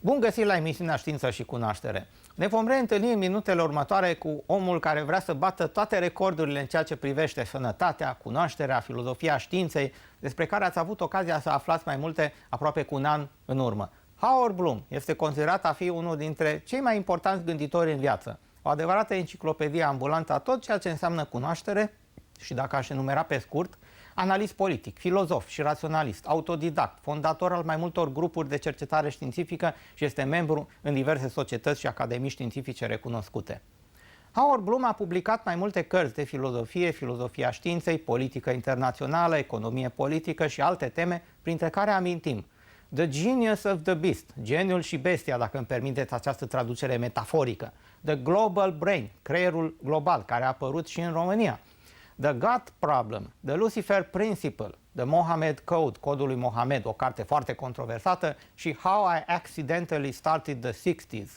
Bun găsit la emisiunea Știință și Cunoaștere. Ne vom reîntâlni în minutele următoare cu omul care vrea să bată toate recordurile în ceea ce privește sănătatea, cunoașterea, filosofia științei, despre care ați avut ocazia să aflați mai multe aproape cu un an în urmă. Howard Bloom este considerat a fi unul dintre cei mai importanți gânditori în viață. O adevărată enciclopedie ambulantă a tot ceea ce înseamnă cunoaștere și, dacă aș enumera pe scurt, analist politic, filozof și raționalist, autodidact, fondator al mai multor grupuri de cercetare științifică și este membru în diverse societăți și academii științifice recunoscute. Howard Bloom a publicat mai multe cărți de filozofie, filosofia științei, politică internațională, economie politică și alte teme, printre care amintim The Genius of the Beast, geniul și bestia, dacă îmi permiteți această traducere metaforică, The Global Brain, creierul global, care a apărut și în România, The God Problem, The Lucifer Principle, The Mohammed Code, Codul lui Mohammed, o carte foarte controversată, și How I Accidentally Started the 60s.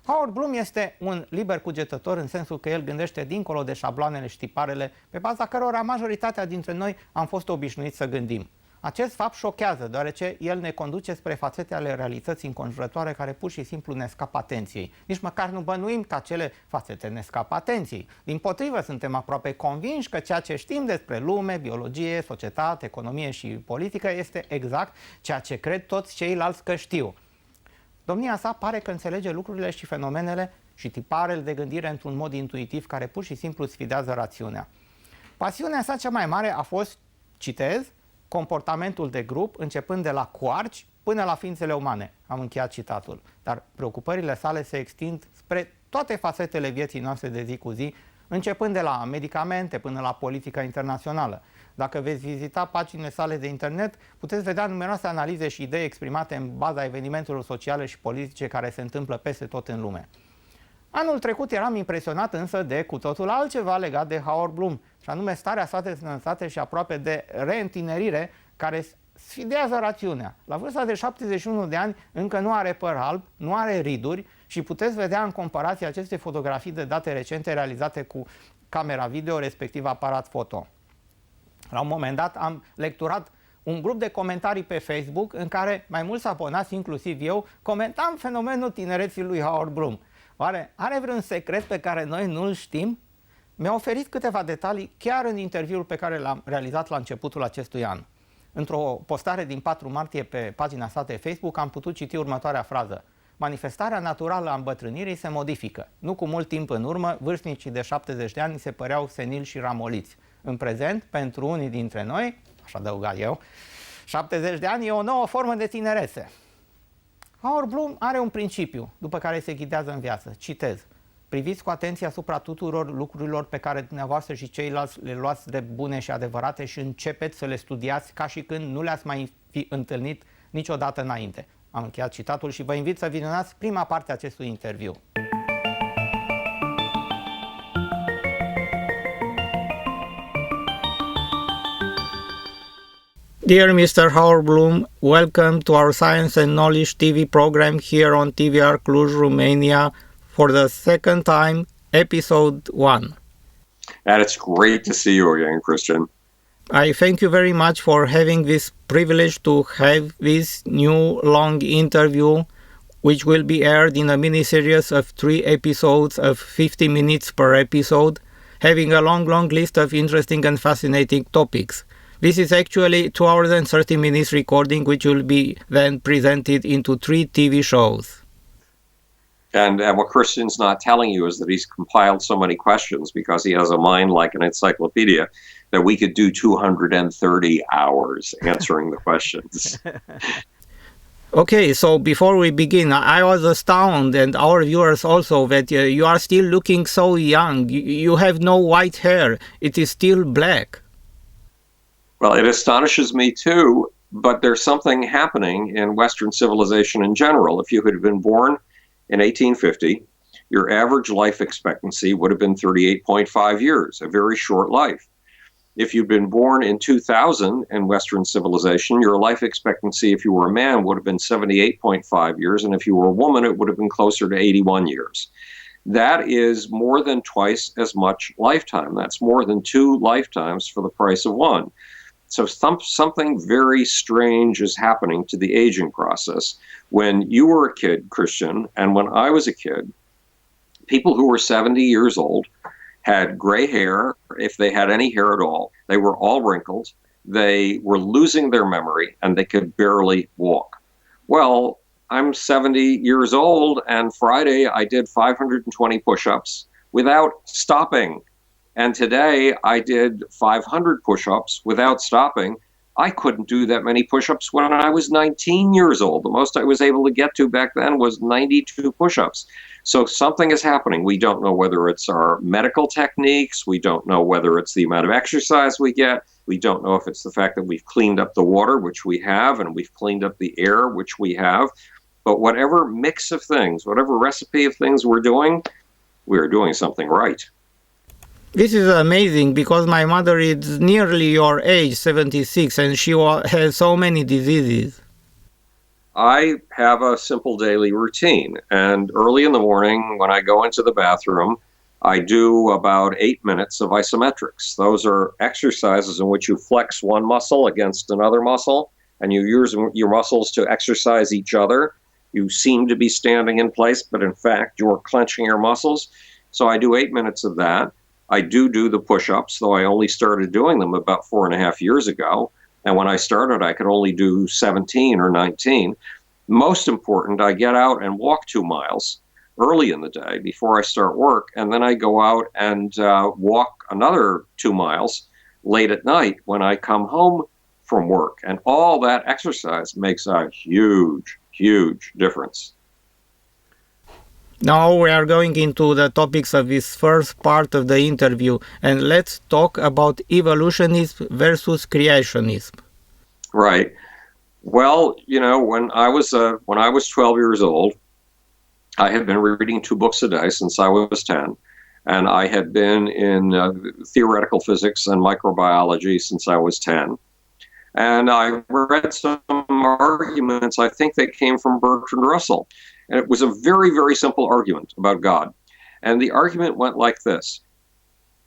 Howard Bloom este un liber cugetător în sensul că el gândește dincolo de șabloanele și tiparele pe baza cărora majoritatea dintre noi am fost obișnuiți să gândim. Acest fapt șochează, deoarece el ne conduce spre fațete ale realității înconjurătoare care pur și simplu ne scapă atenției. Nici măcar nu bănuim că acele fațete ne scapă atenției. Dimpotrivă, suntem aproape convinși că ceea ce știm despre lume, biologie, societate, economie și politică este exact ceea ce cred toți ceilalți că știu. Domnia sa pare că înțelege lucrurile și fenomenele și tiparele de gândire într-un mod intuitiv care pur și simplu sfidează rațiunea. Pasiunea sa cea mai mare a fost, citez, comportamentul de grup, începând de la coarci până la ființele umane. Am încheiat citatul. Dar preocupările sale se extind spre toate fațetele vieții noastre de zi cu zi, începând de la medicamente până la politica internațională. Dacă veți vizita paginile sale de internet, puteți vedea numeroase analize și idei exprimate în baza evenimentelor sociale și politice care se întâmplă peste tot în lume. Anul trecut eram impresionat însă de cu totul altceva legat de Howard Bloom, și anume starea sa de sănătate și aproape de reîntinerire care sfidează rațiunea. La vârsta de 71 de ani încă nu are păr alb, nu are riduri și puteți vedea în comparație aceste fotografii de date recente realizate cu camera video, respectiv aparat foto. La un moment dat am lecturat un grup de comentarii pe Facebook în care mai mulți abonați, inclusiv eu, comentam fenomenul tinereții lui Howard Bloom. Oare are vreun secret pe care noi nu-l știm? Mi-a oferit câteva detalii chiar în interviul pe care l-am realizat la începutul acestui an. Într-o postare din 4 martie pe pagina sa de Facebook am putut citi următoarea frază. Manifestarea naturală a îmbătrânirii se modifică. Nu cu mult timp în urmă, vârstnicii de 70 de ani se păreau senili și ramoliți. În prezent, pentru unii dintre noi, aș adăuga eu, 70 de ani e o nouă formă de tinerețe. Howard Bloom are un principiu după care se ghidează în viață. Citez. Priviți cu atenție asupra tuturor lucrurilor pe care dumneavoastră și ceilalți le luați de bune și adevărate și începeți să le studiați ca și când nu le-ați mai fi întâlnit niciodată înainte. Am încheiat citatul și vă invit să vizionați prima parte a acestui interviu. Dear Mr. Howard Bloom, welcome to our Science and Knowledge TV program here on TVR Cluj, Romania for the second time, episode 1. And it's great to see you again, Cristian. I thank you very much for having this privilege to have this new long interview, which will be aired in a mini-series of 3 episodes of 50 minutes per episode, having a long list of interesting and fascinating topics. This is actually 2 hours and 30 minutes recording, which will be then presented into 3 TV shows. And what Cristian's not telling you is that he's compiled so many questions because he has a mind like an encyclopedia that we could do 230 hours answering the questions. Okay, so before we begin, I was astounded, and our viewers also, that you are still looking so young. You have no white hair. It is still black. Well, it astonishes me too, but there's something happening in Western civilization in general. If you had been born in 1850, your average life expectancy would have been 38.5 years, a very short life. If you'd been born in 2000 in Western civilization, your life expectancy, if you were a man, would have been 78.5 years, and if you were a woman, it would have been closer to 81 years. That is more than twice as much lifetime. That's more than 2 lifetimes for the price of one. So something very strange is happening to the aging process. When you were a kid, Christian, and when I was a kid, people who were 70 years old had gray hair, if they had any hair at all. They were all wrinkled. They were losing their memory, and they could barely walk. Well, I'm 70 years old, and Friday I did 520 push-ups without stopping. And today I did 500 push-ups without stopping. I couldn't do that many push-ups when I was 19 years old. The most I was able to get to back then was 92 push-ups. So something is happening. We don't know whether it's our medical techniques. We don't know whether it's the amount of exercise we get. We don't know if it's the fact that we've cleaned up the water, which we have, and we've cleaned up the air, which we have. But whatever mix of things, whatever recipe of things we're doing something right. This is amazing because my mother is nearly your age, 76, and she has so many diseases. I have a simple daily routine, and early in the morning when I go into the bathroom, I do about 8 minutes of isometrics. Those are exercises in which you flex one muscle against another muscle, and you use your muscles to exercise each other. You seem to be standing in place, but in fact, you're clenching your muscles. So I do 8 minutes of that. I do the push-ups, though I only started doing them about 4.5 years ago. And when I started, I could only do 17 or 19. Most important, I get out and walk 2 miles early in the day before I start work. And then I go out and walk another 2 miles late at night when I come home from work. And all that exercise makes a huge, huge difference. Now we are going into the topics of this first part of the interview, and let's talk about evolutionism versus creationism. Right. Well, when I was 12 years old, I had been reading 2 books a day since I was 10, and I had been in theoretical physics and microbiology since I was 10. And I read some arguments, I think they came from Bertrand Russell. And it was a very, very simple argument about God. And the argument went like this.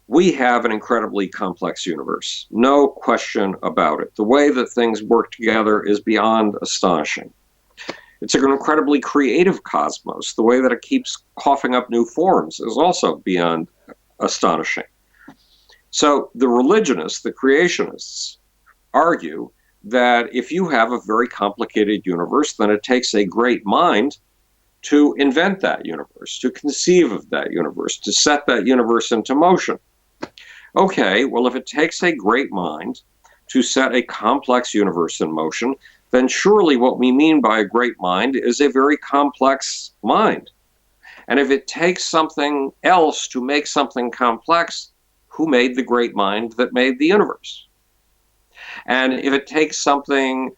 We have an incredibly complex universe. No question about it. The way that things work together is beyond astonishing. It's an incredibly creative cosmos. The way that it keeps coughing up new forms is also beyond astonishing. So the religionists, the creationists, argue that if you have a very complicated universe, then it takes a great mind to invent that universe, to conceive of that universe, to set that universe into motion. Okay, well, if it takes a great mind to set a complex universe in motion, then surely what we mean by a great mind is a very complex mind. And if it takes something else to make something complex, who made the great mind that made the universe? And if it takes something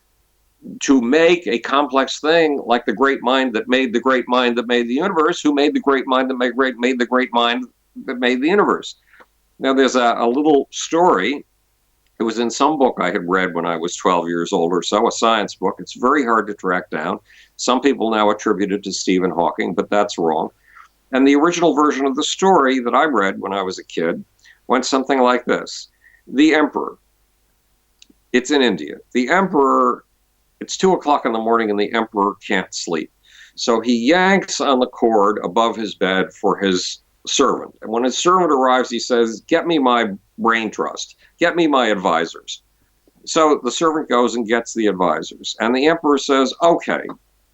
to make a complex thing like the great mind that made the great mind that made the universe, who made the great mind that made the great mind that made the universe? Now, there's a little story. It was in some book I had read when I was 12 years old or so, a science book. It's very hard to track down. Some people now attribute it to Stephen Hawking, but that's wrong. And the original version of the story that I read when I was a kid went something like this. The emperor, it's in India. The emperor, it's 2 o'clock in the morning and the emperor can't sleep. So he yanks on the cord above his bed for his servant. And when his servant arrives, he says, get me my brain trust. Get me my advisors. So the servant goes and gets the advisors. And the emperor says, okay,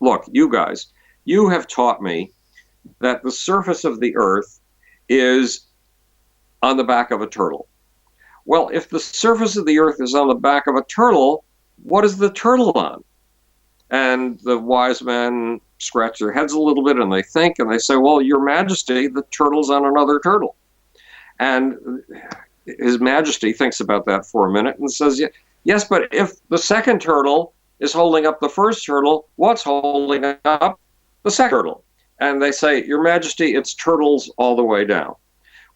look, you guys, you have taught me that the surface of the earth is on the back of a turtle. Well, if the surface of the earth is on the back of a turtle, what is the turtle on? And the wise men scratch their heads a little bit and they think and they say, well, Your Majesty, the turtle's on another turtle. And His Majesty thinks about that for a minute and says, yes, but if the second turtle is holding up the first turtle, what's holding up the second turtle? And they say, Your Majesty, it's turtles all the way down.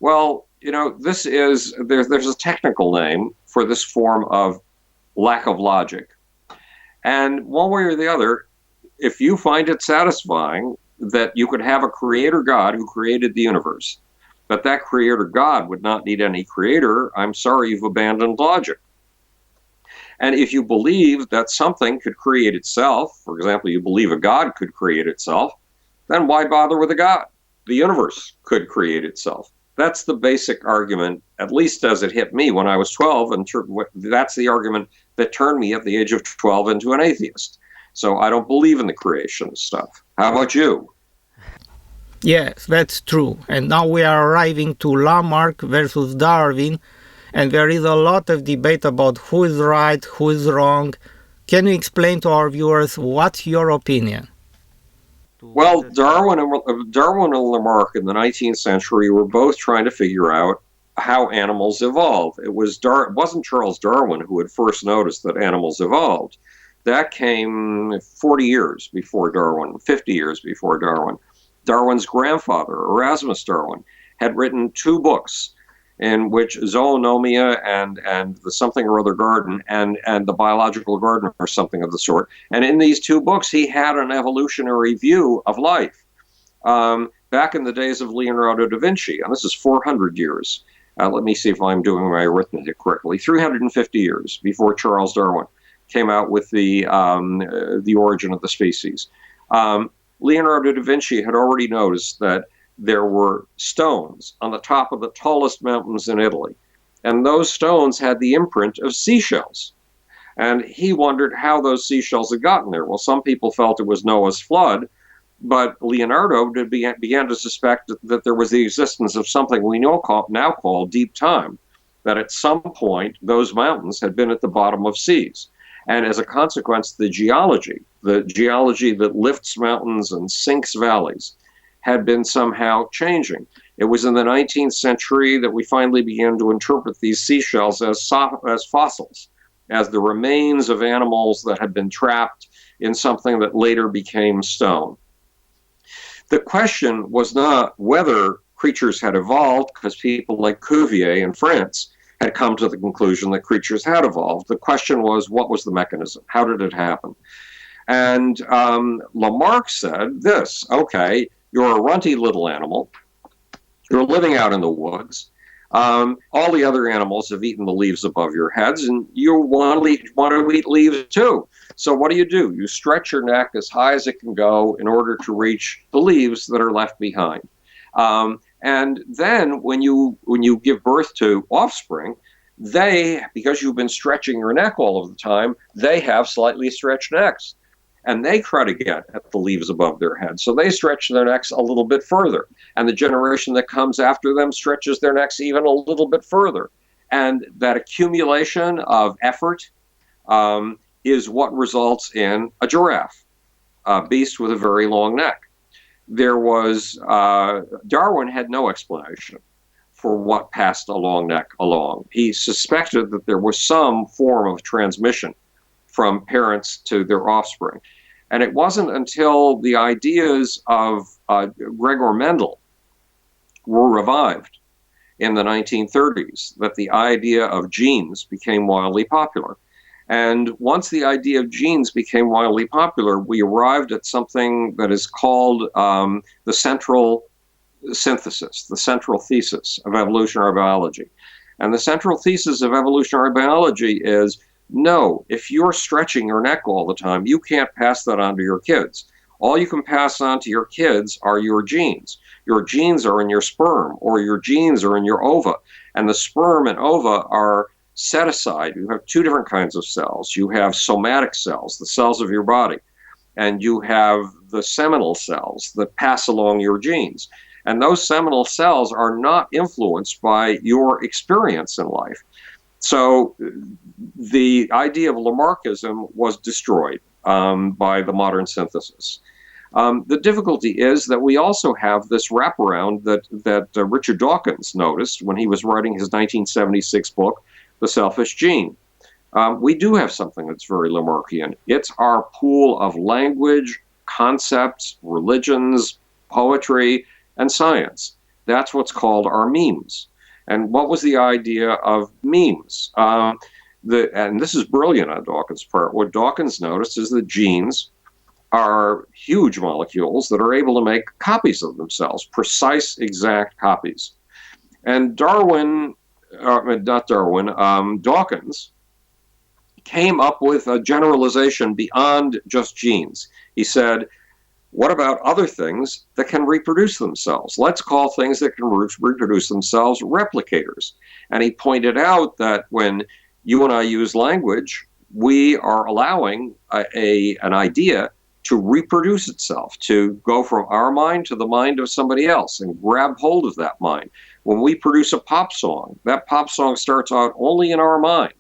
Well, there's a technical name for this form of lack of logic. And one way or the other, if you find it satisfying that you could have a creator God who created the universe, but that creator God would not need any creator, I'm sorry, you've abandoned logic. And if you believe that something could create itself, for example, you believe a God could create itself, then why bother with a God? The universe could create itself. That's the basic argument, at least as it hit me when I was 12, and that's the argument that turned me at the age of 12 into an atheist. So I don't believe in the creation stuff. How about you? Yes, that's true. And now we are arriving to Lamarck versus Darwin, and there is a lot of debate about who is right, who is wrong. Can you explain to our viewers what's your opinion? Well, Darwin and Lamarck in the 19th century were both trying to figure out how animals evolve. It wasn't Charles Darwin who had first noticed that animals evolved. That came 40 years before Darwin, 50 years before Darwin. Darwin's grandfather, Erasmus Darwin, had written 2 books in which Zoonomia and the something or other garden and the biological garden or something of the sort. And in these 2 books, he had an evolutionary view of life. Back in the days of Leonardo da Vinci, and this is 400 years. Let me see if I'm doing my arithmetic correctly. 350 years before Charles Darwin came out with the origin of the species. Leonardo da Vinci had already noticed that there were stones on the top of the tallest mountains in Italy, and those stones had the imprint of seashells. And he wondered how those seashells had gotten there. Well, some people felt it was Noah's flood, but Leonardo began to suspect that there was the existence of something we now call deep time, that at some point those mountains had been at the bottom of seas. And as a consequence, the geology that lifts mountains and sinks valleys, had been somehow changing. It was in the 19th century that we finally began to interpret these seashells as fossils, as the remains of animals that had been trapped in something that later became stone. The question was not whether creatures had evolved, because people like Cuvier in France had come to the conclusion that creatures had evolved. The question was, what was the mechanism? How did it happen? And Lamarck said this: okay, you're a runty little animal. You're living out in the woods. All the other animals have eaten the leaves above your heads, and you want to eat leaves too. So what do? You stretch your neck as high as it can go in order to reach the leaves that are left behind. And then when you give birth to offspring, because you've been stretching your neck all of the time, they have slightly stretched necks. And they try to get at the leaves above their heads. So they stretch their necks a little bit further. And the generation that comes after them stretches their necks even a little bit further. And that accumulation of effort is what results in a giraffe, a beast with a very long neck. Darwin had no explanation for what passed a long neck along. He suspected that there was some form of transmission from parents to their offspring. And it wasn't until the ideas of Gregor Mendel were revived in the 1930s that the idea of genes became wildly popular. And once the idea of genes became wildly popular, we arrived at something that is called the central synthesis, the central thesis of evolutionary biology. And the central thesis of evolutionary biology is, no, if you're stretching your neck all the time, you can't pass that on to your kids. All you can pass on to your kids are your genes. Your genes are in your sperm, or your genes are in your ova. And the sperm and ova are set aside. You have 2 different kinds of cells. You have somatic cells, the cells of your body, and you have the seminal cells that pass along your genes. And those seminal cells are not influenced by your experience in life. So the idea of Lamarckism was destroyed by the modern synthesis. The difficulty is that we also have this wraparound that Richard Dawkins noticed when he was writing his 1976 book, The Selfish Gene. We do have something that's very Lamarckian. It's our pool of language, concepts, religions, poetry, and science. That's what's called our memes. And what was the idea of memes? And this is brilliant on Dawkins' part. What Dawkins noticed is that genes are huge molecules that are able to make copies of themselves, precise, exact copies. And Dawkins came up with a generalization beyond just genes. He said, what about other things that can reproduce themselves? Let's call things that can reproduce themselves replicators. And he pointed out that when you and I use language, we are allowing an idea to reproduce itself, to go from our mind to the mind of somebody else and grab hold of that mind. When we produce a pop song, that pop song starts out only in our mind.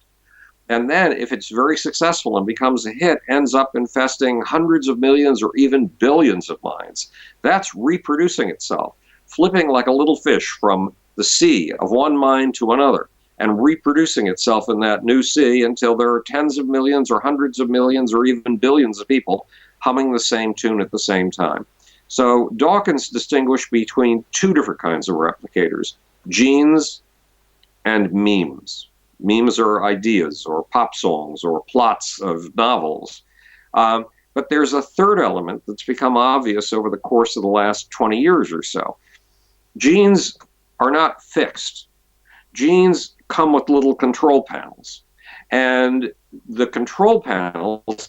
And then if it's very successful and becomes a hit, ends up infesting hundreds of millions or even billions of minds. That's reproducing itself, flipping like a little fish from the sea of one mind to another and reproducing itself in that new sea until there are tens of millions or hundreds of millions or even billions of people humming the same tune at the same time. So Dawkins distinguished between two different kinds of replicators, genes and memes. Memes are ideas or pop songs or plots of novels. But there's a third element that's become obvious over the course of the last 20 years or so. Genes are not fixed. Genes come with little control panels. And the control panels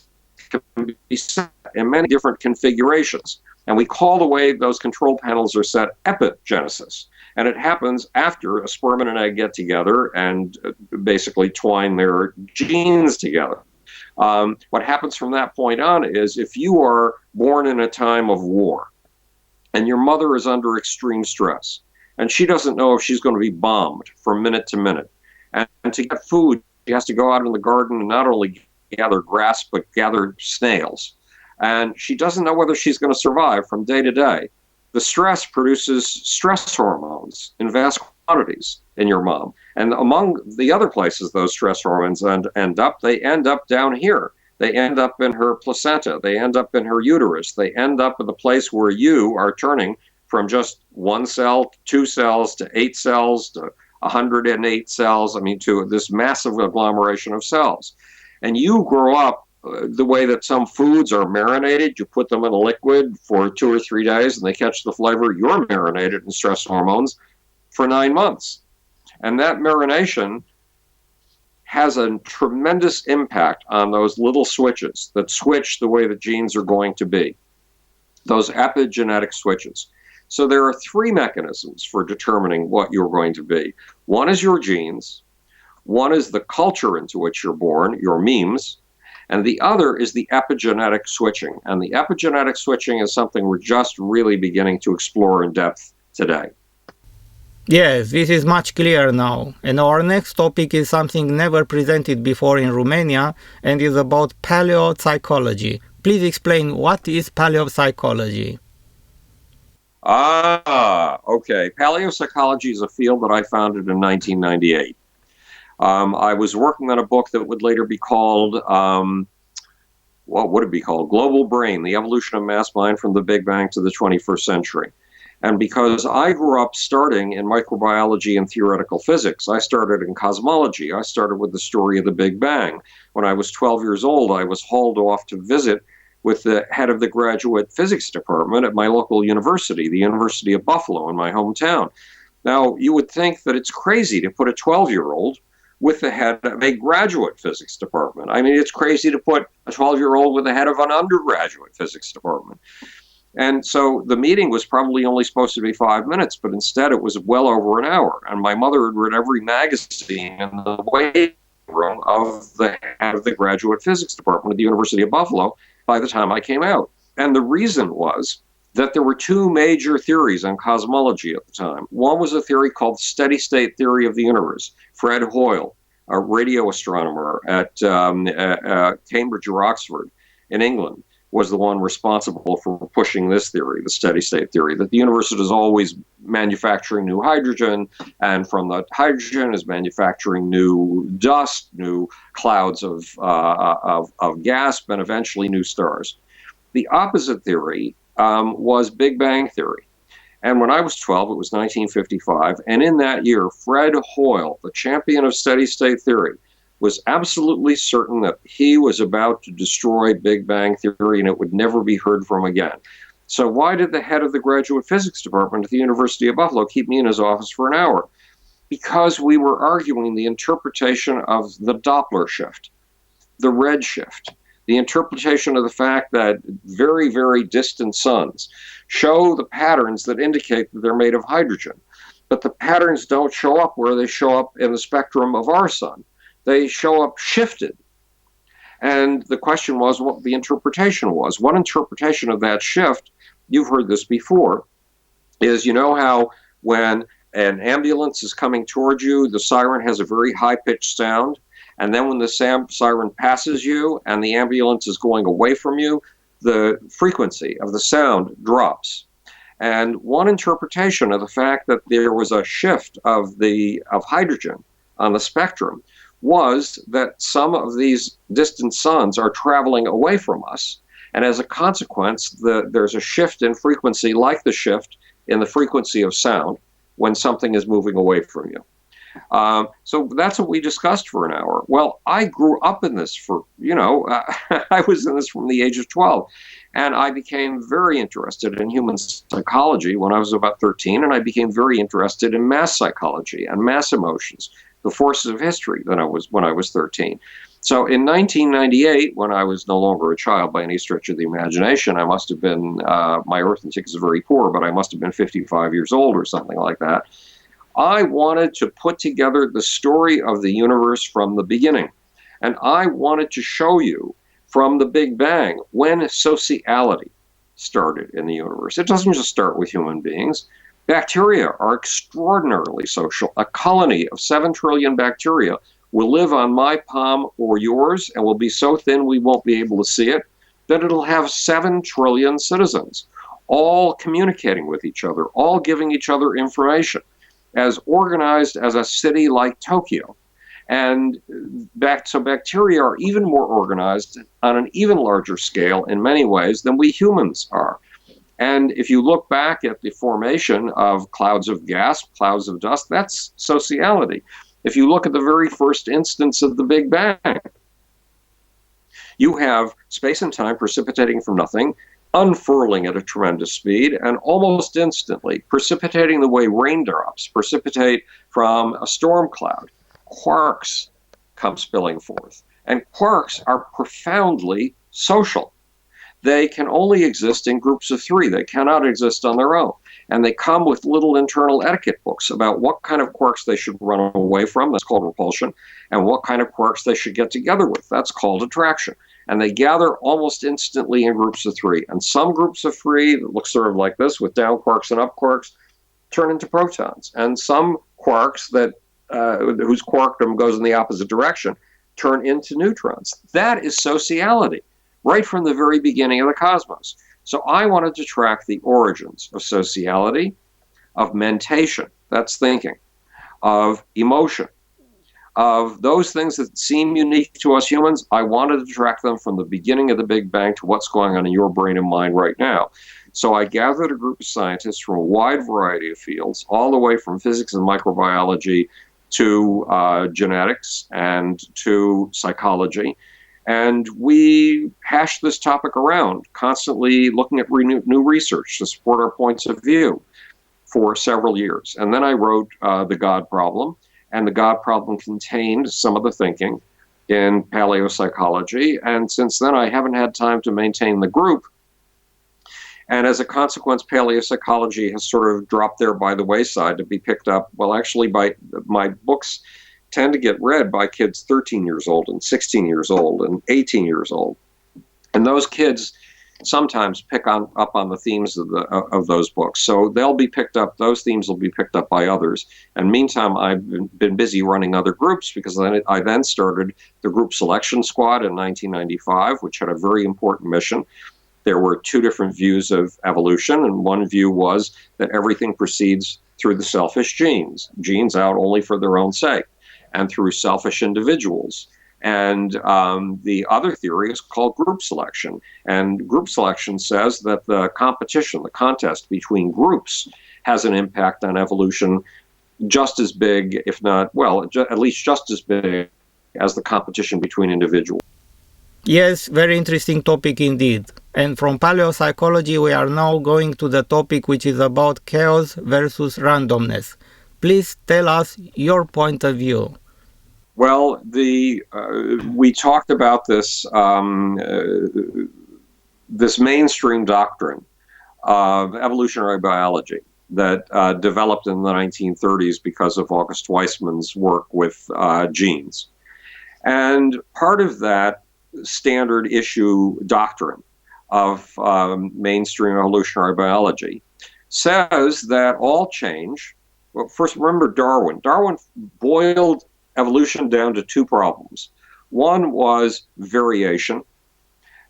can be set in many different configurations. And we call the way those control panels are set epigenesis. And it happens after a sperm and an egg get together and basically twine their genes together. What happens from that point on is if you are born in a time of war and your mother is under extreme stress and she doesn't know if she's going to be bombed from minute to minute, and to get food, she has to go out in the garden and not only gather grass but gather snails. And she doesn't know whether she's going to survive from day to day. The stress produces stress hormones in vast quantities in your mom. And among the other places those stress hormones end up, they end up down here. They end up in her placenta. They end up in her uterus. They end up in the place where you are turning from just one cell, 2 cells, to 8 cells, to 108 cells, to this massive agglomeration of cells. And you grow up the way that some foods are marinated. You put them in a liquid for 2 or 3 days and they catch the flavor. You're marinated in stress hormones for 9 months. And that marination has a tremendous impact on those little switches that switch the way the genes are going to be, those epigenetic switches. So there are 3 mechanisms for determining what you're going to be. One is your genes. One is the culture into which you're born, your memes. And the other is the epigenetic switching. And the epigenetic switching is something we're just really beginning to explore in depth today. Yes, this is much clearer now. And our next topic is something never presented before in Romania and is about paleopsychology. Please explain, what is paleopsychology? Okay. Paleopsychology is a field that I founded in 1998. I was working on a book that would later be called, what would it be called? Global Brain, the Evolution of Mass Mind from the Big Bang to the 21st Century. And because I grew up starting in microbiology and theoretical physics, I started in cosmology. I started with the story of the Big Bang. When I was 12 years old, I was hauled off to visit with the head of the graduate physics department at my local university, the University of Buffalo in my hometown. Now, you would think that it's crazy to put a 12-year-old with the head of a graduate physics department. It's crazy to put a 12-year-old with the head of an undergraduate physics department. And so the meeting was probably only supposed to be 5 minutes, but instead it was well over an hour. And my mother had read every magazine in the waiting room of the head of the graduate physics department at the University of Buffalo by the time I came out. And the reason was that there were 2 major theories on cosmology at the time. One was a theory called the steady state theory of the universe. Fred Hoyle, a radio astronomer at Cambridge or Oxford in England, was the one responsible for pushing this theory, the steady state theory, that the universe is always manufacturing new hydrogen, and from the hydrogen is manufacturing new dust, new clouds of gas, and eventually new stars. The opposite theory was Big Bang theory. And when I was 12, it was 1955, and in that year, Fred Hoyle, the champion of steady-state theory, was absolutely certain that he was about to destroy Big Bang theory and it would never be heard from again. So why did the head of the graduate physics department at the University of Buffalo keep me in his office for an hour? Because we were arguing the interpretation of the Doppler shift. the redshift, the interpretation of the fact that very, very distant suns show the patterns that indicate that they're made of hydrogen. But the patterns don't show up where they show up in the spectrum of our sun. They show up shifted. And the question was what the interpretation was. One interpretation of that shift, you've heard this before, is you know how when an ambulance is coming towards you, the siren has a very high-pitched sound, and then when the siren passes you and the ambulance is going away from you, the frequency of the sound drops. And one interpretation of the fact that there was a shift of hydrogen on the spectrum was that some of these distant suns are traveling away from us, and as a consequence, there's a shift in frequency like the shift in the frequency of sound when something is moving away from you. So that's what we discussed for an hour. Well, I grew up in this I was in this from the age of 12. And I became very interested in human psychology when I was about 13, and I became very interested in mass psychology and mass emotions, the forces of history when I was 13. So in 1998, when I was no longer a child by any stretch of the imagination, I must have been, my arithmetic is very poor, but I must have been 55 years old or something like that. I wanted to put together the story of the universe from the beginning. And I wanted to show you from the Big Bang when sociality started in the universe. It doesn't just start with human beings. Bacteria are extraordinarily social. A colony of 7 trillion bacteria will live on my palm or yours and will be so thin we won't be able to see it, that it'll have 7 trillion citizens, all communicating with each other, all giving each other information, as organized as a city like Tokyo. And so bacteria are even more organized on an even larger scale in many ways than we humans are. And if you look back at the formation of clouds of gas, clouds of dust, that's sociality. If you look at the very first instance of the Big Bang, you have space and time precipitating from nothing, unfurling at a tremendous speed, and almost instantly precipitating the way raindrops precipitate from a storm cloud. Quarks come spilling forth. And quarks are profoundly social. They can only exist in groups of 3. They cannot exist on their own. And they come with little internal etiquette books about what kind of quarks they should run away from, that's called repulsion, and what kind of quarks they should get together with, that's called attraction. And they gather almost instantly in groups of 3. And some groups of 3 that look sort of like this, with down quarks and up quarks, turn into protons. And some quarks that whose quarkdom goes in the opposite direction, turn into neutrons. That is sociality, right from the very beginning of the cosmos. So I wanted to track the origins of sociality, of mentation, that's thinking, of emotion, of those things that seem unique to us humans. I wanted to track them from the beginning of the Big Bang to what's going on in your brain and mind right now. So I gathered a group of scientists from a wide variety of fields, all the way from physics and microbiology to genetics and to psychology. And we hashed this topic around, constantly looking at new research to support our points of view for several years. And then I wrote The God Problem, and The God Problem contained some of the thinking in paleopsychology. And since then, I haven't had time to maintain the group. And as a consequence, paleopsychology has sort of dropped there by the wayside to be picked up. Well, actually, by my books tend to get read by kids 13 years old and 16 years old and 18 years old. And those kids sometimes pick up on the themes of those books. So they'll be picked up, those themes will be picked up by others. And meantime, I've been busy running other groups, because I then started the Group Selection Squad in 1995, which had a very important mission. There were 2 different views of evolution, and one view was that everything proceeds through the selfish genes out only for their own sake, and through selfish individuals. And the other theory is called group selection. And group selection says that the competition, the contest between groups, has an impact on evolution just as big, if not, well, at least just as big as the competition between individuals. Yes, very interesting topic indeed. And from paleopsychology, we are now going to the topic which is about chaos versus randomness. Please tell us your point of view. Well, we talked about this this mainstream doctrine of evolutionary biology that developed in the 1930s because of August Weismann's work with genes. And part of that standard issue doctrine of mainstream evolutionary biology says that all change, well, first remember Darwin. Darwin boiled evolution down to two problems. One was variation,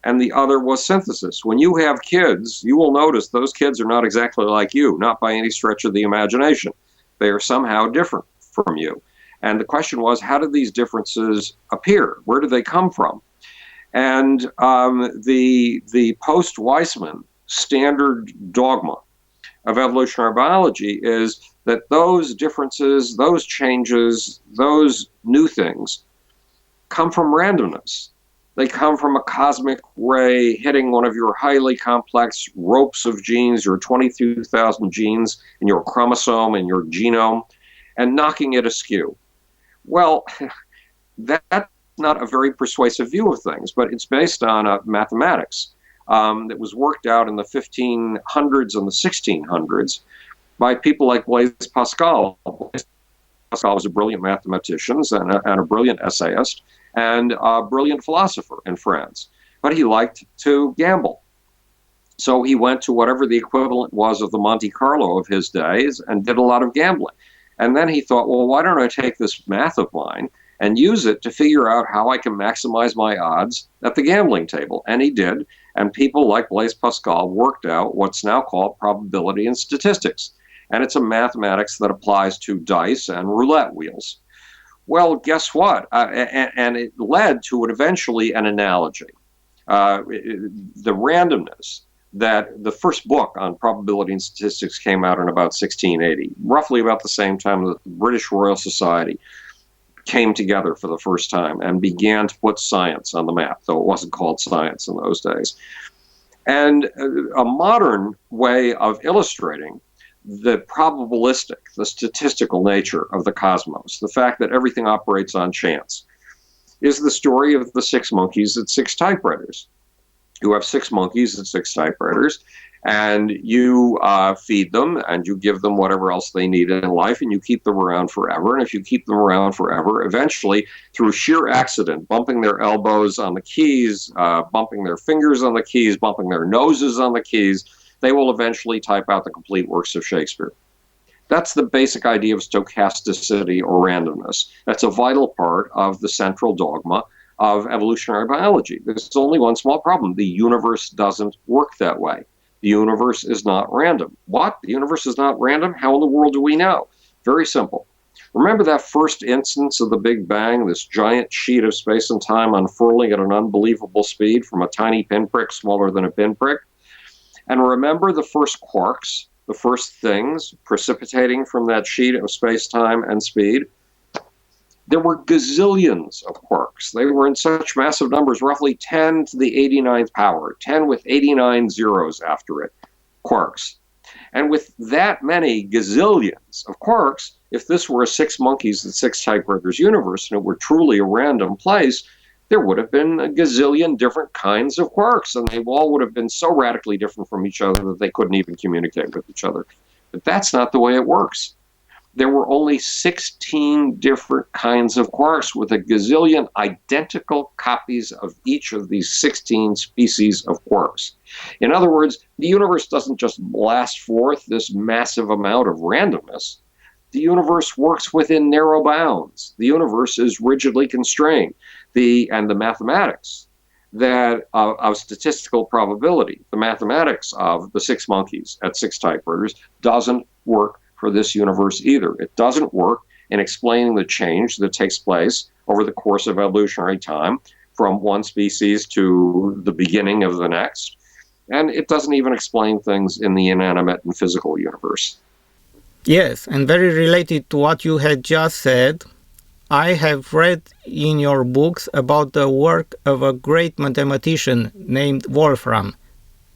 and the other was synthesis. When you have kids, you will notice those kids are not exactly like you, not by any stretch of the imagination. They are somehow different from you. And the question was, how did these differences appear? Where do they come from? And the post-Weismann standard dogma of evolutionary biology is that those differences, those changes, those new things come from randomness. They come from a cosmic ray hitting one of your highly complex ropes of genes, your 22,000 genes in your chromosome and your genome, and knocking it askew. Well, that's not a very persuasive view of things, but it's based on mathematics that was worked out in the 1500s and the 1600s by people like Blaise Pascal. Blaise Pascal was a brilliant mathematician and a brilliant essayist and a brilliant philosopher in France, but he liked to gamble. So he went to whatever the equivalent was of the Monte Carlo of his days and did a lot of gambling. And then he thought, well, why don't I take this math of mine and use it to figure out how I can maximize my odds at the gambling table? And he did. And people like Blaise Pascal worked out what's now called probability and statistics. And it's a mathematics that applies to dice and roulette wheels. Well, guess what? And it led to eventually an analogy. The randomness that the first book on probability and statistics came out in about 1680, roughly about the same time that the British Royal Society came together for the first time and began to put science on the map, though it wasn't called science in those days. And a modern way of illustrating the probabilistic, the statistical nature of the cosmos, the fact that everything operates on chance, is the story of the 6 monkeys at 6 typewriters. You have 6 monkeys at 6 typewriters, and you feed them, and you give them whatever else they need in life, and you keep them around forever. And if you keep them around forever, eventually, through sheer accident, bumping their elbows on the keys, bumping their fingers on the keys, bumping their noses on the keys, they will eventually type out the complete works of Shakespeare. That's the basic idea of stochasticity or randomness. That's a vital part of the central dogma of evolutionary biology. There's only one small problem. The universe doesn't work that way. The universe is not random. What? The universe is not random? How in the world do we know? Very simple. Remember that first instance of the Big Bang, this giant sheet of space and time unfurling at an unbelievable speed from a tiny pinprick smaller than a pinprick? And remember the first quarks, the first things precipitating from that sheet of space-time and speed? There were gazillions of quarks. They were in such massive numbers, roughly 10 to the 89th power, 10 with 89 zeros after it, quarks. And with that many gazillions of quarks, if this were a 6 monkeys at 6 typewriters universe and it were truly a random place, there would have been a gazillion different kinds of quarks, and they all would have been so radically different from each other that they couldn't even communicate with each other. But that's not the way it works. There were only 16 different kinds of quarks with a gazillion identical copies of each of these 16 species of quarks. In other words, the universe doesn't just blast forth this massive amount of randomness. The universe works within narrow bounds. The universe is rigidly constrained. And the mathematics that of statistical probability, the mathematics of the 6 monkeys at 6 typewriters doesn't work for this universe either. It doesn't work in explaining the change that takes place over the course of evolutionary time from one species to the beginning of the next. And it doesn't even explain things in the inanimate and physical universe. Yes, and very related to what you had just said, I have read in your books about the work of a great mathematician named Wolfram.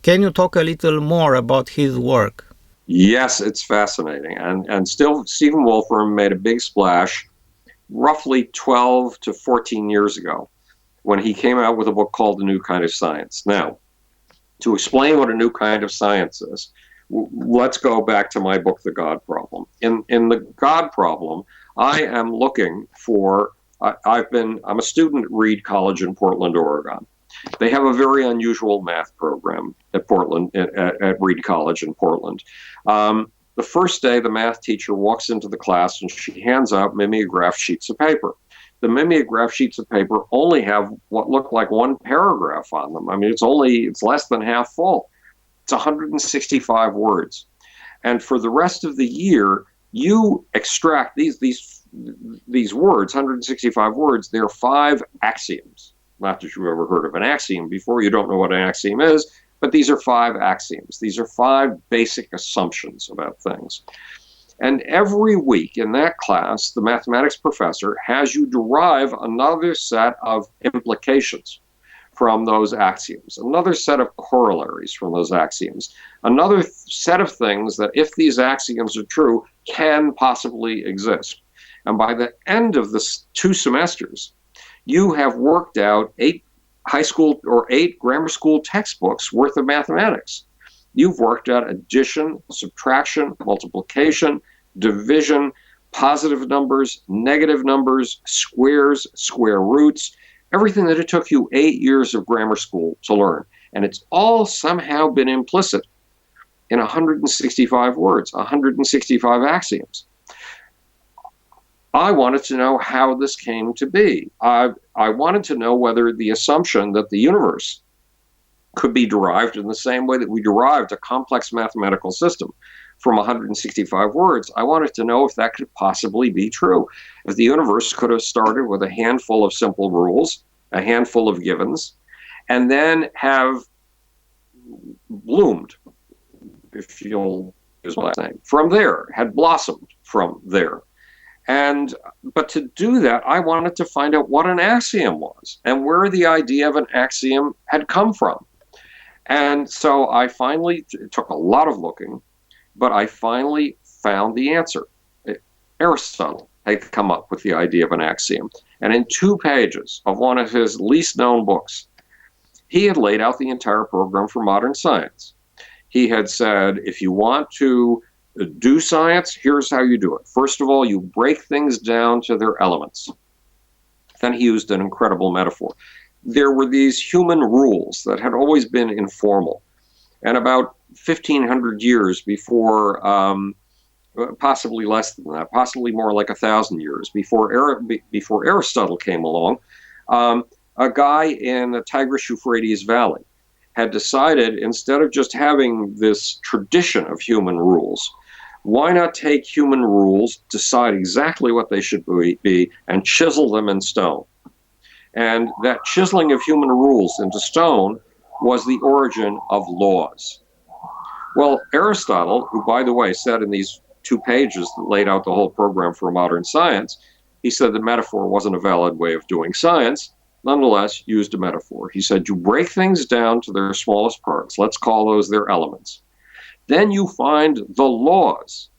Can you talk a little more about his work? Yes, it's fascinating. And still, Stephen Wolfram made a big splash roughly 12 to 14 years ago when he came out with a book called The New Kind of Science. Now, to explain what a new kind of science is, let's go back to my book, The God Problem. In The God Problem, I am looking for, I'm a student at Reed College in Portland, Oregon. They have a very unusual math program at at Reed College in Portland. The first day, the math teacher walks into the class and she hands out mimeograph sheets of paper. The mimeograph sheets of paper only have what look like one paragraph on them. I mean, it's less than half full. It's 165 words. And for the rest of the year, you extract these words, 165 words, they're 5 axioms. Not that you've ever heard of an axiom before, you don't know what an axiom is, but these are 5 axioms. These are 5 basic assumptions about things. And every week in that class, the mathematics professor has you derive another set of implications from those axioms, another set of corollaries from those axioms, another set of things that, if these axioms are true, can possibly exist. And by the end of the 2 semesters, you have worked out 8 high school or 8 grammar school textbooks worth of mathematics. You've worked out addition, subtraction, multiplication, division, positive numbers, negative numbers, squares, square roots, everything that it took you 8 years of grammar school to learn. And it's all somehow been implicit in 165 words, 165 axioms. I wanted to know how this came to be. I wanted to know whether the assumption that the universe could be derived in the same way that we derived a complex mathematical system from 165 words, I wanted to know if that could possibly be true. If the universe could have started with a handful of simple rules, a handful of givens, and then have bloomed, if you'll use my name, from there, had blossomed from there. But to do that, I wanted to find out what an axiom was and where the idea of an axiom had come from. And so I finally, it took a lot of looking, but I finally found the answer. Aristotle had come up with the idea of an axiom. And in 2 pages of one of his least known books, he had laid out the entire program for modern science. He had said, if you want to do science, here's how you do it. First of all, you break things down to their elements. Then he used an incredible metaphor. There were these human rules that had always been informal. And about 1,500 years before, possibly less than that, possibly more like 1,000 years before Aristotle came along, a guy in the Tigris-Euphrates Valley had decided, instead of just having this tradition of human rules, why not take human rules, decide exactly what they should be, and chisel them in stone? And that chiseling of human rules into stone was the origin of laws. Well, Aristotle, who, by the way, said in these 2 pages that laid out the whole program for modern science, he said that metaphor wasn't a valid way of doing science, nonetheless used a metaphor. He said, you break things down to their smallest parts. Let's call those their elements. Then you find the laws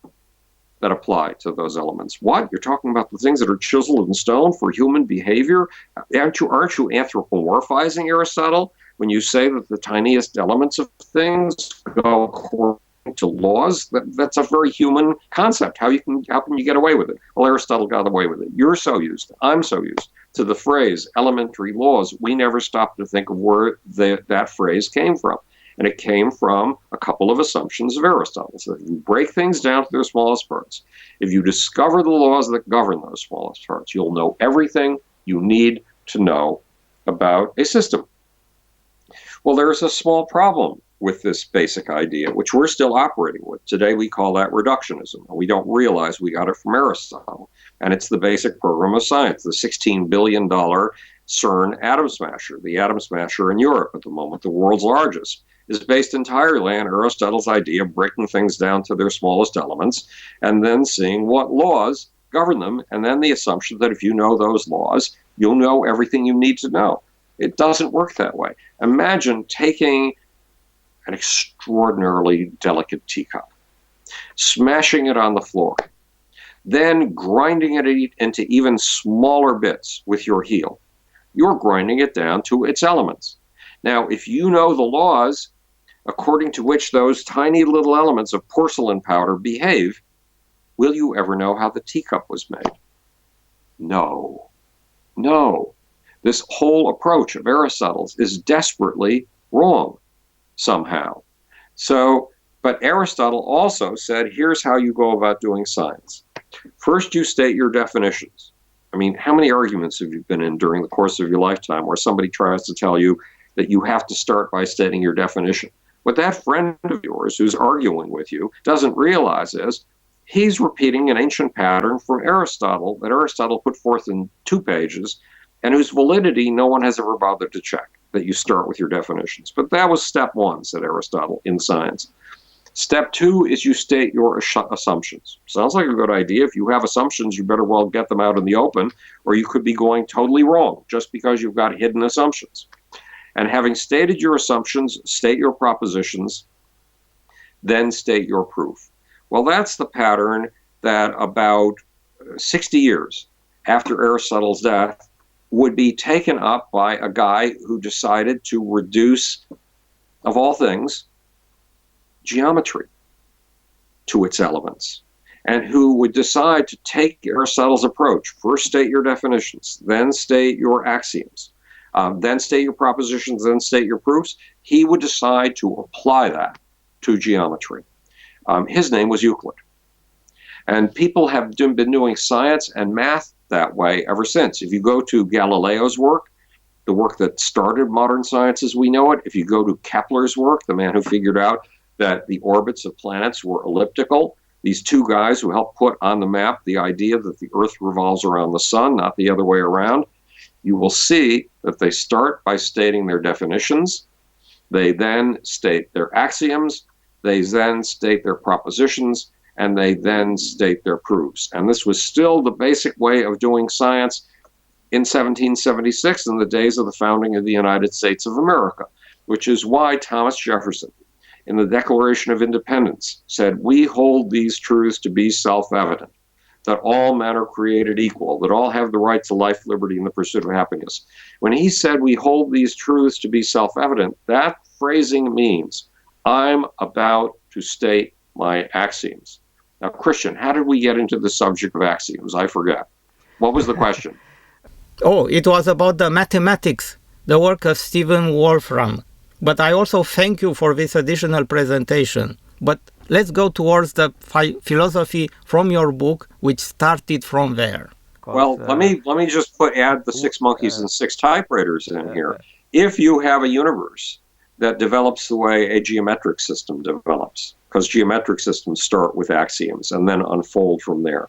that apply to those elements. What? You're talking about the things that are chiseled in stone for human behavior? Aren't you anthropomorphizing Aristotle when you say that the tiniest elements of things go according to laws? That's a very human concept. How can you get away with it? Well, Aristotle got away with it. You're so used, I'm so used to the phrase elementary laws, we never stopped to think of where that phrase came from. And it came from a couple of assumptions of Aristotle. So if you break things down to their smallest parts, if you discover the laws that govern those smallest parts, you'll know everything you need to know about a system. Well, there's a small problem with this basic idea, which we're still operating with. Today we call that reductionism. And we don't realize we got it from Aristotle. And it's the basic program of science, the $16 billion CERN atom smasher, the atom smasher in Europe at the moment, the world's largest, is based entirely on Aristotle's idea of breaking things down to their smallest elements and then seeing what laws govern them, and then the assumption that if you know those laws, you'll know everything you need to know. It doesn't work that way. Imagine taking an extraordinarily delicate teacup, smashing it on the floor, then grinding it into even smaller bits with your heel. You're grinding it down to its elements. Now, if you know the laws according to which those tiny little elements of porcelain powder behave, will you ever know how the teacup was made? No. No. This whole approach of Aristotle's is desperately wrong somehow. But Aristotle also said, here's how you go about doing science. First, you state your definitions. I mean, how many arguments have you been in during the course of your lifetime where somebody tries to tell you that you have to start by stating your definition? What that friend of yours who's arguing with you doesn't realize is he's repeating an ancient pattern from Aristotle that Aristotle put forth in 2 pages and whose validity no one has ever bothered to check, that you start with your definitions. But that was step 1, said Aristotle, in science. Step 2 is you state your assumptions. Sounds like a good idea. If you have assumptions, you better well get them out in the open, or you could be going totally wrong just because you've got hidden assumptions. And having stated your assumptions, state your propositions, then state your proof. Well, that's the pattern that about 60 years after Aristotle's death would be taken up by a guy who decided to reduce, of all things, geometry to its elements, and who would decide to take Aristotle's approach. First state your definitions, then state your axioms, then state your propositions, then state your proofs. He would decide to apply that to geometry. His name was Euclid. And people have been doing science and math that way ever since. If you go to Galileo's work, the work that started modern science as we know it, if you go to Kepler's work, the man who figured out that the orbits of planets were elliptical, these 2 guys who helped put on the map the idea that the Earth revolves around the sun, not the other way around, you will see that they start by stating their definitions. They then state their axioms. They then state their propositions. And they then state their proofs. And this was still the basic way of doing science in 1776, in the days of the founding of the United States of America, which is why Thomas Jefferson, in the Declaration of Independence, said, we hold these truths to be self-evident, that all men are created equal, that all have the right to life, liberty, and the pursuit of happiness. When he said we hold these truths to be self-evident, that phrasing means I'm about to state my axioms. Now, Christian, how did we get into the subject of axioms? I forget. What was the question? It was about the mathematics, the work of Stephen Wolfram. But I also thank you for this additional presentation. But let's go towards the philosophy from your book, which started from there. Well, let me just add the 6 monkeys and 6 typewriters in here. If you have a universe that develops the way a geometric system develops, because geometric systems start with axioms and then unfold from there.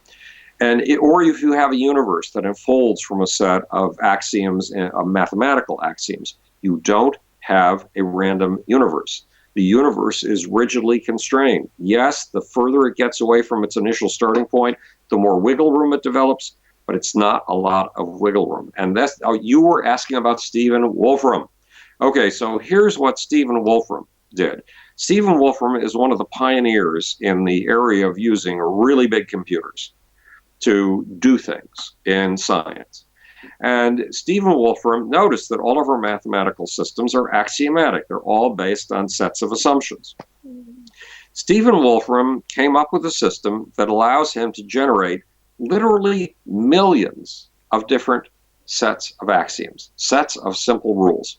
Or if you have a universe that unfolds from a set of axioms, mathematical axioms, you don't have a random universe. The universe is rigidly constrained. Yes, the further it gets away from its initial starting point, the more wiggle room it develops, but it's not a lot of wiggle room. And that's, you were asking about Stephen Wolfram. Okay, so here's what Stephen Wolfram did. Stephen Wolfram is one of the pioneers in the area of using really big computers to do things in science. And Stephen Wolfram noticed that all of our mathematical systems are axiomatic. They're all based on sets of assumptions. Stephen Wolfram came up with a system that allows him to generate literally millions of different sets of axioms, sets of simple rules,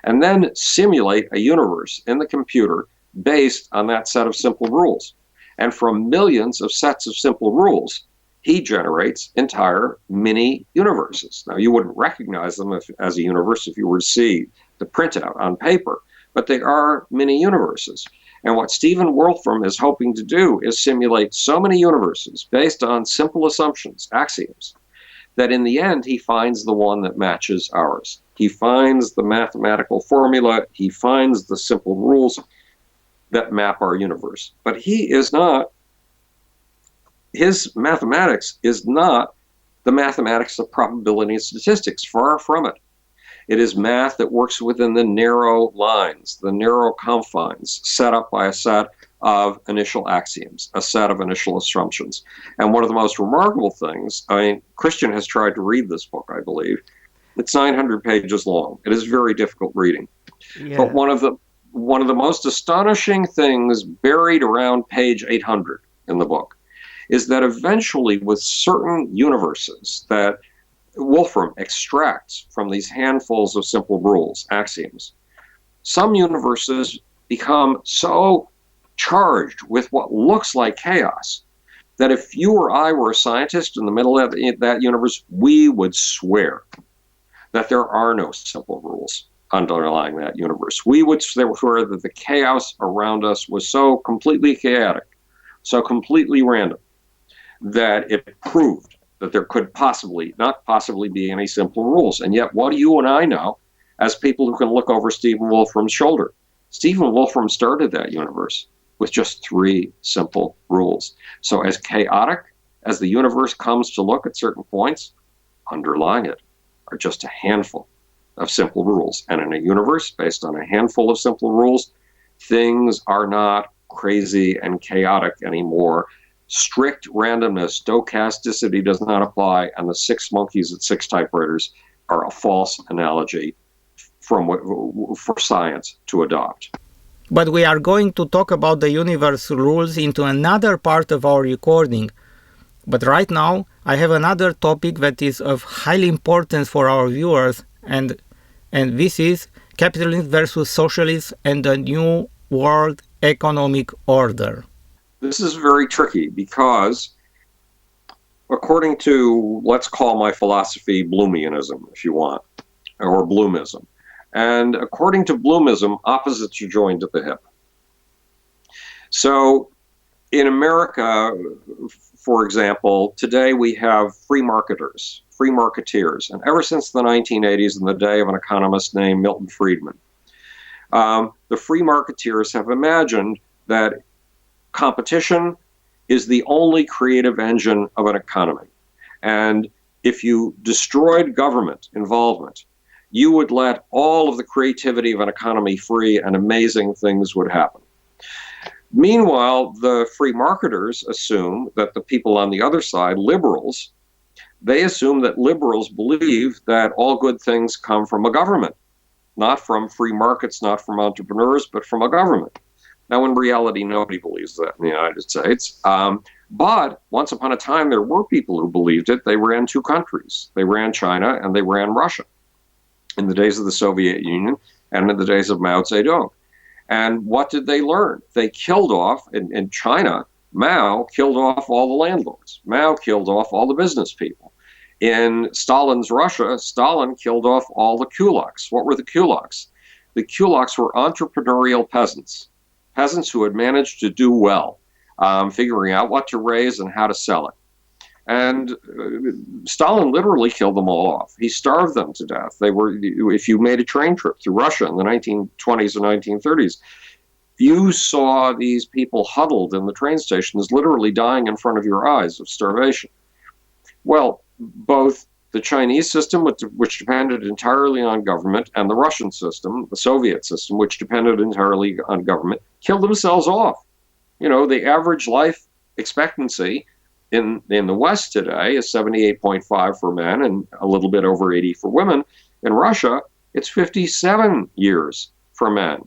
and then simulate a universe in the computer based on that set of simple rules. And from millions of sets of simple rules, he generates entire mini universes. Now, you wouldn't recognize them as a universe if you were to see the printout on paper, but they are mini universes. And what Stephen Wolfram is hoping to do is simulate so many universes based on simple assumptions, axioms, that in the end he finds the one that matches ours. He finds the mathematical formula, he finds the simple rules that map our universe. But his mathematics is not the mathematics of probability and statistics, far from it. It is math that works within the narrow lines, the narrow confines set up by a set of initial axioms, a set of initial assumptions. And one of the most remarkable things, I mean, Cristian has tried to read this book, I believe. It's 900 pages long. It is very difficult reading. Yeah. But one of the most astonishing things buried around page 800 in the book is that eventually, with certain universes that Wolfram extracts from these handfuls of simple rules, axioms, some universes become so charged with what looks like chaos that if you or I were a scientist in the middle of that universe, we would swear that there are no simple rules underlying that universe. We would swear that the chaos around us was so completely chaotic, so completely random, that it proved that there could not possibly be any simple rules. And yet, what do you and I know as people who can look over Stephen Wolfram's shoulder? Stephen Wolfram started that universe with just 3 simple rules. So as chaotic as the universe comes to look at certain points, underlying it are just a handful of simple rules. And in a universe based on a handful of simple rules, things are not crazy and chaotic anymore. Strict randomness, stochasticity does not apply, and the 6 monkeys at 6 typewriters are a false analogy for science to adopt. But we are going to talk about the universe rules into another part of our recording. But right now, I have another topic that is of high importance for our viewers, and this is capitalism versus socialism and the new world economic order. This is very tricky because, according to, let's call my philosophy Bloomianism, if you want, or Bloomism. And according to Bloomism, opposites are joined at the hip. So in America, for example, today we have free marketers, free marketeers. And ever since the 1980s, in the day of an economist named Milton Friedman, the free marketeers have imagined that competition is the only creative engine of an economy. And if you destroyed government involvement, you would let all of the creativity of an economy free and amazing things would happen. Meanwhile, the free marketers assume that the people on the other side, liberals, they assume that liberals believe that all good things come from a government, not from free markets, not from entrepreneurs, but from a government. Now, in reality, nobody believes that in the United States. But once upon a time, there were people who believed it. They ran 2 countries. They ran China and they ran Russia in the days of the Soviet Union and in the days of Mao Zedong. And what did they learn? They killed off, in China, Mao killed off all the landlords. Mao killed off all the business people. In Stalin's Russia, Stalin killed off all the kulaks. What were the kulaks? The kulaks were entrepreneurial peasants who had managed to do well, figuring out what to raise and how to sell it. And Stalin literally killed them all off. He starved them to death. If you made a train trip through Russia in the 1920s or 1930s, you saw these people huddled in the train stations, literally dying in front of your eyes of starvation. Well, both the Chinese system, which depended entirely on government, and the Russian system, the Soviet system, which depended entirely on government, killed themselves off. You know, the average life expectancy in the West today is 78.5 for men and a little bit over 80 for women. In Russia, it's 57 years for men.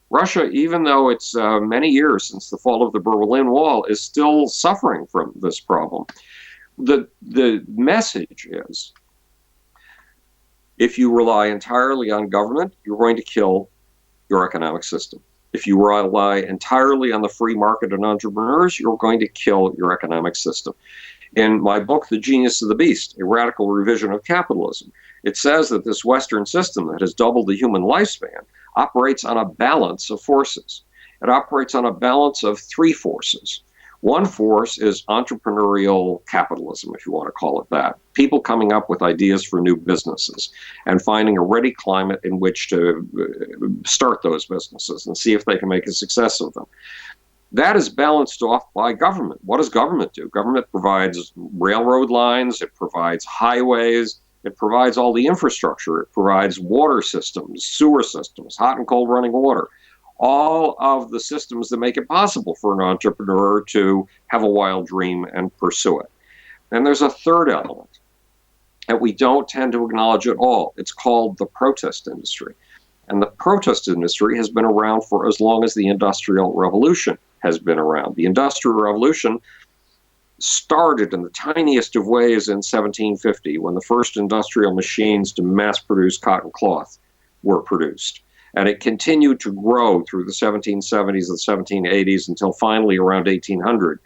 Russia, even though it's many years since the fall of the Berlin Wall, is still suffering from this problem. The message is, if you rely entirely on government, you're going to kill your economic system. If you rely entirely on the free market and entrepreneurs, you're going to kill your economic system. In my book, The Genius of the Beast, A Radical Revision of Capitalism, it says that this Western system that has doubled the human lifespan operates on a balance of forces. It operates on a balance of 3 forces. One force is entrepreneurial capitalism, if you want to call it that. People coming up with ideas for new businesses and finding a ready climate in which to start those businesses and see if they can make a success of them. That is balanced off by government. What does government do? Government provides railroad lines, it provides highways, it provides all the infrastructure, it provides water systems, sewer systems, hot and cold running water. all of the systems that make it possible for an entrepreneur to have a wild dream and pursue it. And there's a third element that we don't tend to acknowledge at all. It's called the protest industry. And the protest industry has been around for as long as the Industrial Revolution has been around. The Industrial Revolution started in the tiniest of ways in 1750, when the first industrial machines to mass produce cotton cloth were produced. And it continued to grow through the 1770s and 1780s until finally around 1800.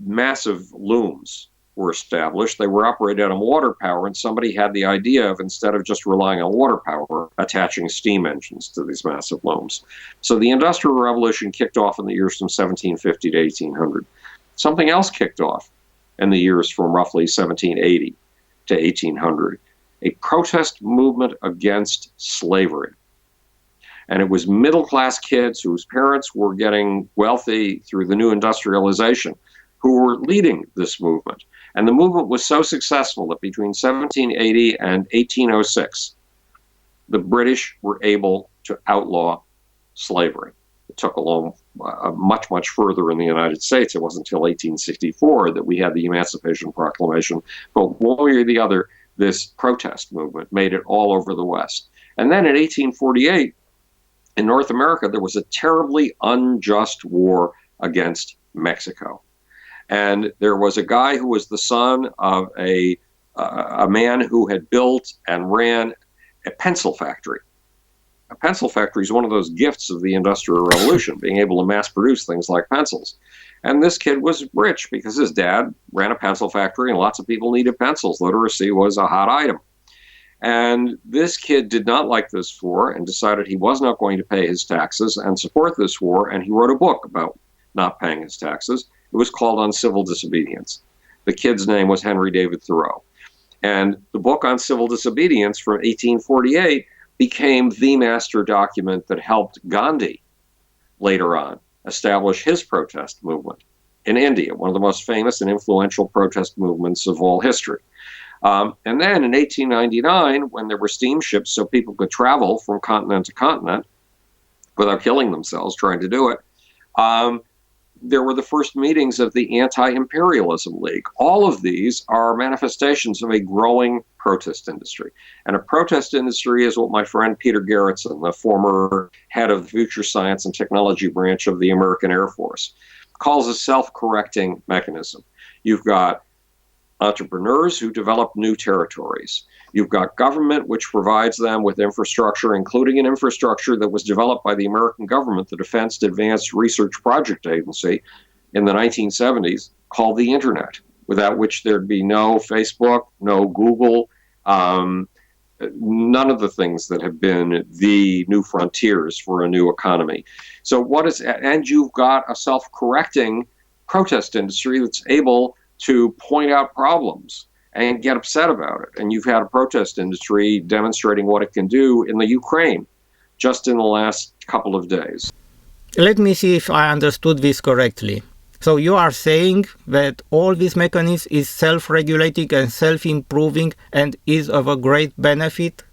Massive looms were established. They were operated on water power, and somebody had the idea of, instead of just relying on water power, attaching steam engines to these massive looms. So the Industrial Revolution kicked off in the years from 1750 to 1800. Something else kicked off in the years from roughly 1780 to 1800, a protest movement against slavery. And it was middle-class kids whose parents were getting wealthy through the new industrialization who were leading this movement. And the movement was so successful that between 1780 and 1806, the British were able to outlaw slavery. It took along much, much further in the United States. It wasn't until 1864 that we had the Emancipation Proclamation. But one way or the other, this protest movement made it all over the West. And then in 1848, in North America, there was a terribly unjust war against Mexico. And there was a guy who was the son of a man who had built and ran a pencil factory. A pencil factory is one of those gifts of the Industrial Revolution, being able to mass produce things like pencils. And this kid was rich because his dad ran a pencil factory and lots of people needed pencils. Literacy was a hot item. And this kid did not like this war and decided he was not going to pay his taxes and support this war. And he wrote a book about not paying his taxes. It was called On Civil Disobedience. The kid's name was Henry David Thoreau. And the book on civil disobedience from 1848 became the master document that helped Gandhi later on establish his protest movement in India, one of the most famous and influential protest movements of all history. And then in 1899, when there were steamships so people could travel from continent to continent without killing themselves trying to do it, there were the first meetings of the Anti-Imperialism League. All of these are manifestations of a growing protest industry. And a protest industry is what my friend Peter Garretson, the former head of the Future Science and Technology branch of the American Air Force, calls a self-correcting mechanism. You've got entrepreneurs who develop new territories. You've got government, which provides them with infrastructure, including an infrastructure that was developed by the American government, the Defense Advanced Research Project Agency, in the 1970s, called the Internet, without which there'd be no Facebook, no Google, none of the things that have been the new frontiers for a new economy. And you've got a self-correcting protest industry that's able to point out problems and get upset about it. And you've had a protest industry demonstrating what it can do in the Ukraine just in the last couple of days. Let me see if I understood this correctly. So you are saying that all this mechanism is self-regulating and self-improving and is of a great benefit?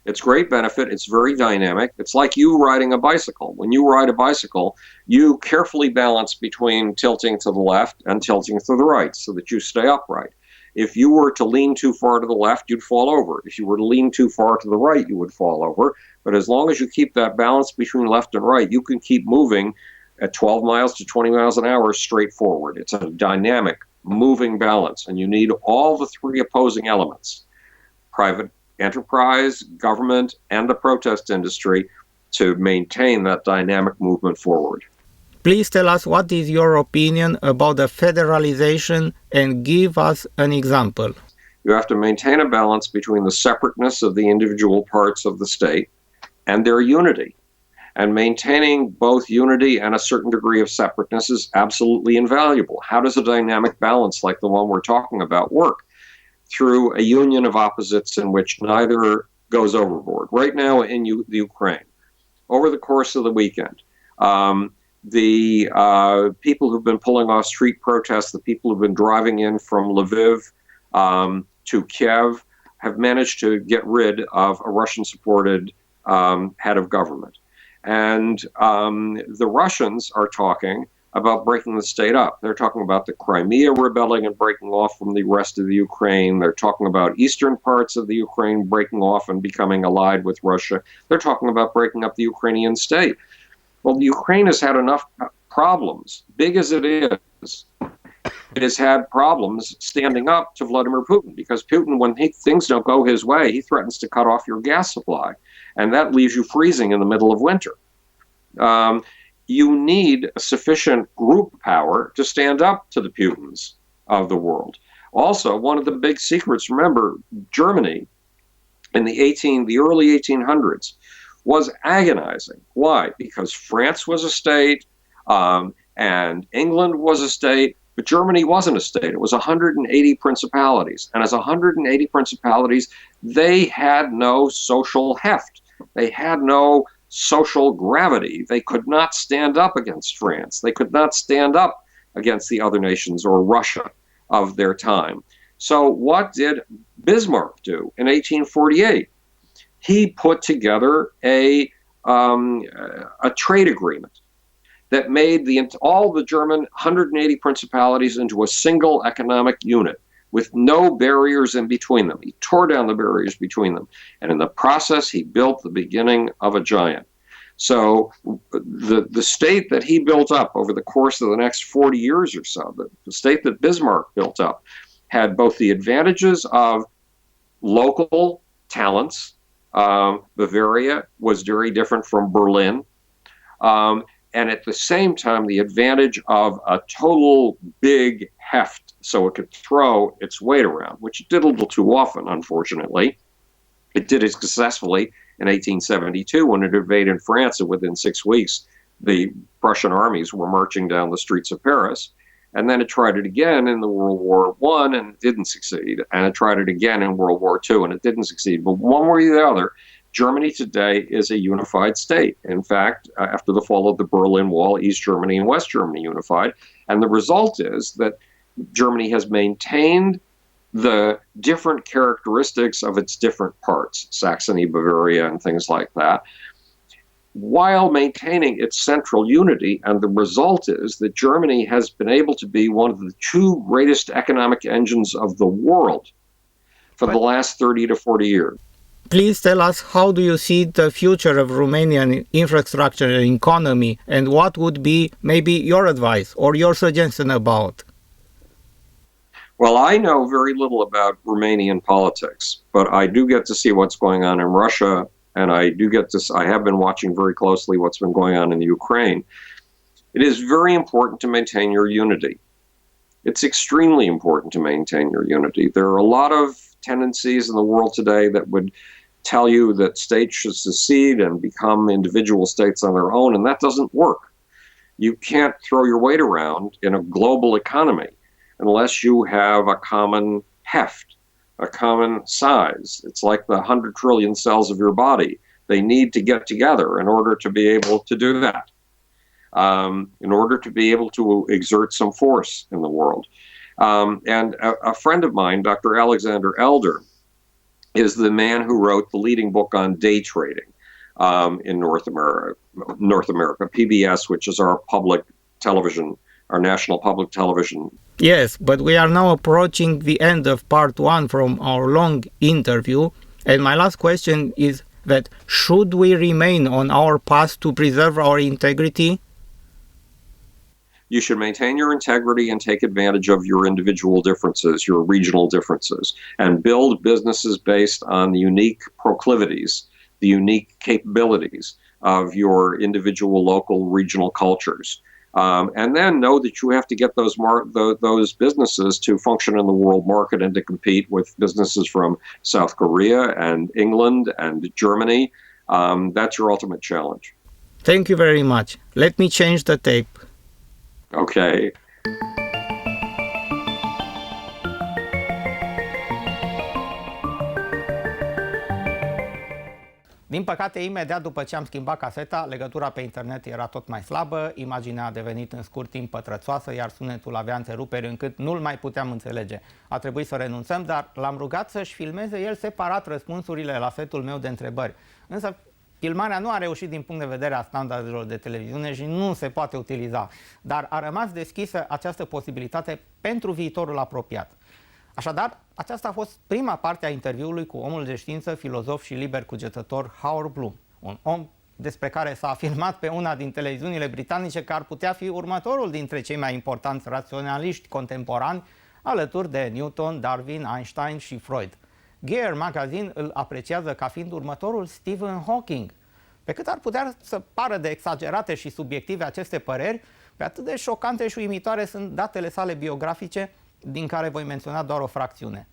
It's great benefit. It's very dynamic. It's like you riding a bicycle. When you ride a bicycle, you carefully balance between tilting to the left and tilting to the right so that you stay upright. If you were to lean too far to the left, you'd fall over. If you were to lean too far to the right, you would fall over. But as long as you keep that balance between left and right, you can keep moving at 12 miles to 20 miles an hour straight forward. It's a dynamic, moving balance, and you need all the three opposing elements: private enterprise, government, and the protest industry to maintain that dynamic movement forward. Please tell us what is your opinion about the federalization and give us an example. You have to maintain a balance between the separateness of the individual parts of the state and their unity. And maintaining both unity and a certain degree of separateness is absolutely invaluable. How does a dynamic balance like the one we're talking about work? Through a union of opposites in which neither goes overboard. Right now in the Ukraine, over the course of the weekend, the people who've been pulling off street protests, the people who've been driving in from Lviv to Kiev, have managed to get rid of a Russian-supported head of government. And the Russians are talking about breaking the state up. They're talking about the Crimea rebelling and breaking off from the rest of the Ukraine. They're talking about eastern parts of the Ukraine breaking off and becoming allied with Russia. They're talking about breaking up the Ukrainian state. Well, the Ukraine has had enough problems, big as it is. It has had problems standing up to Vladimir Putin, because Putin, when things don't go his way, he threatens to cut off your gas supply, and that leaves you freezing in the middle of winter. You need a sufficient group power to stand up to the Putins of the world. Also, one of the big secrets, remember, Germany in the early 1800s was agonizing. Why? Because France was a state, and England was a state, but Germany wasn't a state. It was 180 principalities. And as 180 principalities, they had no social heft. They had no social gravity. They could not stand up against France. They could not stand up against the other nations or Russia of their time. So what did Bismarck do in 1848? He put together a trade agreement that made all the German 180 principalities into a single economic unit with no barriers in between them. He tore down the barriers between them. And in the process, he built the beginning of a giant. So the state that he built up over the course of the next 40 years or so, the state that Bismarck built up, had both the advantages of local talents. Bavaria was very different from Berlin. And at the same time, the advantage of a total big heft, so it could throw its weight around, which it did a little too often, unfortunately. It did it successfully in 1872 when it invaded France, and within 6 weeks, the Prussian armies were marching down the streets of Paris. And then it tried it again in the World War I, and it didn't succeed. And it tried it again in World War II, and it didn't succeed. But one way or the other, Germany today is a unified state. In fact, after the fall of the Berlin Wall, East Germany and West Germany unified. And the result is that Germany has maintained the different characteristics of its different parts, Saxony, Bavaria, and things like that, while maintaining its central unity. And the result is that Germany has been able to be one of the two greatest economic engines of the world for the last 30 to 40 years. Please tell us, how do you see the future of Romanian infrastructure and economy, and what would be maybe your advice or your suggestion about? Well, I know very little about Romanian politics, but I do get to see what's going on in Russia, and I have been watching very closely what's been going on in the Ukraine. It is very important to maintain your unity. It's extremely important to maintain your unity. There are a lot of tendencies in the world today that would tell you that states should secede and become individual states on their own, and that doesn't work. You can't throw your weight around in a global economy unless you have a common heft, a common size. It's like the 100 trillion cells of your body. They need to get together in order to be able to do that, in order to be able to exert some force in the world. And a friend of mine, Dr. Alexander Elder, is the man who wrote the leading book on day trading in North America, PBS, which is our public television, our national public television. Yes, but we are now approaching the end of part one from our long interview. And my last question is that should we remain on our path to preserve our integrity? You should maintain your integrity and take advantage of your individual differences, your regional differences, and build businesses based on the unique proclivities, the unique capabilities of your individual local regional cultures. And then know that you have to get those businesses to function in the world market and to compete with businesses from South Korea and England and Germany. That's your ultimate challenge. Thank you very much. Let me change the tape. Okay. Din păcate, imediat după ce am schimbat caseta, legătura pe internet era tot mai slabă, imaginea a devenit în scurt timp pătrățoasă, iar sunetul avea înțeluperi încât nu-l mai puteam înțelege. A trebuit să renunțăm, dar l-am rugat să-și filmeze el separat răspunsurile la setul meu de întrebări. Însă, Filmarea nu a reușit din punct de vedere a standardelor de televiziune și nu se poate utiliza, dar a rămas deschisă această posibilitate pentru viitorul apropiat. Așadar, aceasta a fost prima parte a interviului cu omul de știință, filozof și liber cugetător Howard Bloom, un om despre care s-a afirmat pe una din televiziunile britanice că ar putea fi următorul dintre cei mai importanți raționaliști contemporani, alături de Newton, Darwin, Einstein și Freud. Gear Magazine îl apreciază ca fiind următorul Stephen Hawking. Pe cât ar putea să pară de exagerate și subiective aceste păreri, pe atât de șocante și uimitoare sunt datele sale biografice, din care voi menționa doar o fracțiune.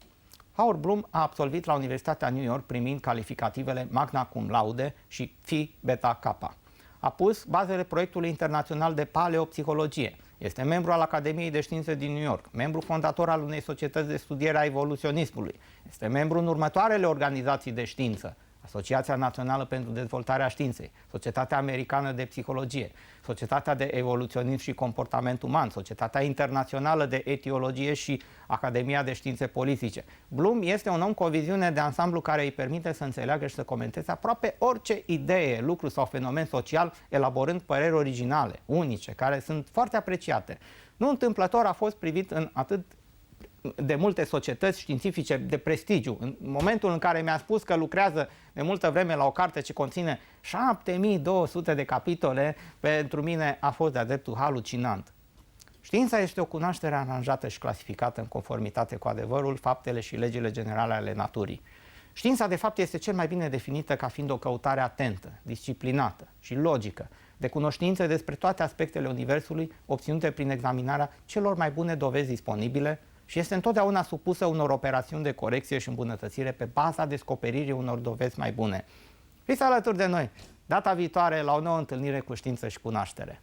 Howard Bloom a absolvit la Universitatea New York primind calificativele magna cum laude și Phi Beta Kappa. A pus bazele proiectului internațional de paleopsihologie. Este membru al Academiei de Științe din New York, membru fondator al unei societăți de studiere a evoluționismului. Este membru în următoarele organizații de știință: Asociația Națională pentru Dezvoltarea Științei, Societatea Americană de Psihologie, Societatea de Evoluționism și Comportament Uman, Societatea Internațională de Etiologie și Academia de Științe Politice. Bloom este un om cu o viziune de ansamblu care îi permite să înțeleagă și să comenteze aproape orice idee, lucru sau fenomen social, elaborând păreri originale, unice, care sunt foarte apreciate. Nu întâmplător a fost privit în atât de multe societăți științifice de prestigiu. În momentul în care mi-a spus că lucrează de multă vreme la o carte ce conține 7200 de capitole, pentru mine a fost de-a dreptul halucinant. Știința este o cunoaștere aranjată și clasificată în conformitate cu adevărul, faptele și legile generale ale naturii. Știința, de fapt, este cel mai bine definită ca fiind o căutare atentă, disciplinată și logică de cunoștințe despre toate aspectele universului, obținute prin examinarea celor mai bune dovezi disponibile, și este întotdeauna supusă unor operațiuni de corecție și îmbunătățire pe baza descoperirii unor dovezi mai bune. Fiți alături de noi data viitoare la o nouă întâlnire cu Știință și Cunoaștere.